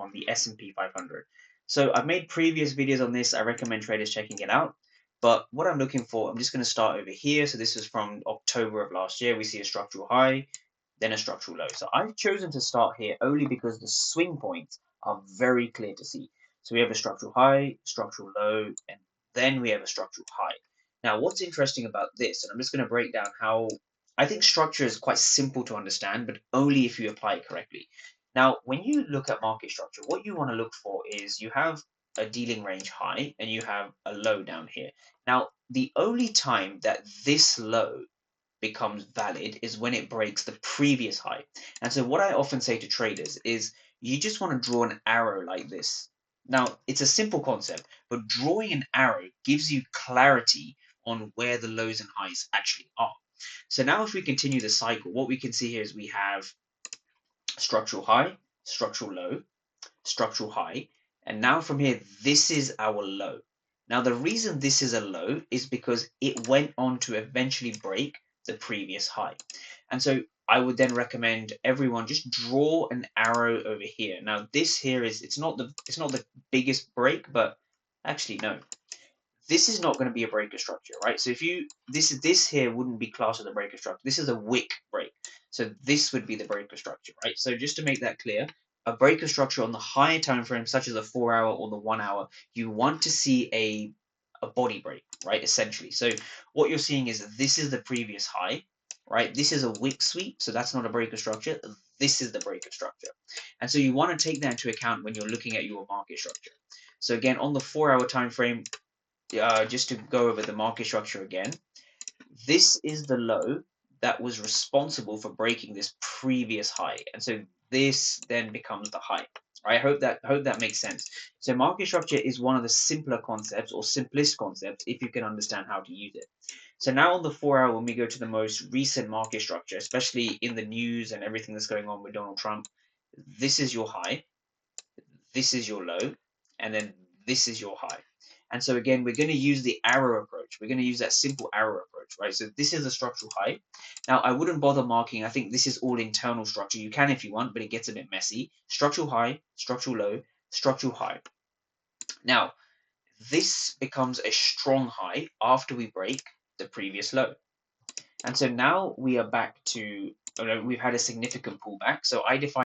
on the S&P 500. So I've made previous videos on this. I recommend traders checking it out. But what I'm looking for, I'm just going to start over here. So this was from October of last year. We see a structural high, then a structural low. So I've chosen to start here only because the swing points are very clear to see. So we have a structural high, structural low, and then we have a structural high. Now, what's interesting about this, and I'm just going to break down how I think structure is quite simple to understand, but only if you apply it correctly. Now, when you look at market structure, what you want to look for is you have a dealing range high and you have a low down here. Now, the only time that this low becomes valid is when it breaks the previous high. And so what I often say to traders is you just want to draw an arrow like this. Now, it's a simple concept, but drawing an arrow gives you clarity on where the lows and highs actually are. So now if we continue the cycle, what we can see here is we have structural high, structural low, structural high, and now from here, this is our low. Now, the reason this is a low is because it went on to eventually break the previous high. And so I would then recommend everyone just draw an arrow over here. Now, this here is it's not the biggest break, but actually no. This is not going to be a breaker structure, right? So if you this here wouldn't be classed as a breaker structure. This is a wick break. So this would be the breaker structure, right? So just to make that clear, a breaker structure on the higher time frame, such as a 4 hour or the 1 hour, you want to see a body break, right? Essentially. So what you're seeing is this is the previous high, right? This is a wick sweep, so that's not a breaker structure. This is the breaker structure. And so you want to take that into account when you're looking at your market structure. So again, on the 4 hour time frame, just to go over the market structure again, this is the low that was responsible for breaking this previous high, and so this then becomes the high. I hope that makes sense. So market structure is one of the simpler concepts or simplest concepts if you can understand how to use it. So now on the 4 hour, when we go to the most recent market structure, especially in the news and everything that's going on with Donald Trump, this is your high, this is your low, and then this is your high. And so again, we're going to use the arrow approach. We're going to use that simple arrow approach, right? So this is a structural high. Now, I wouldn't bother marking. I think this is all internal structure. You can if you want, but it gets a bit messy. Structural high, structural low, structural high. Now, this becomes a strong high after we break the previous low. And so now we are back to, we've had a significant pullback. So I define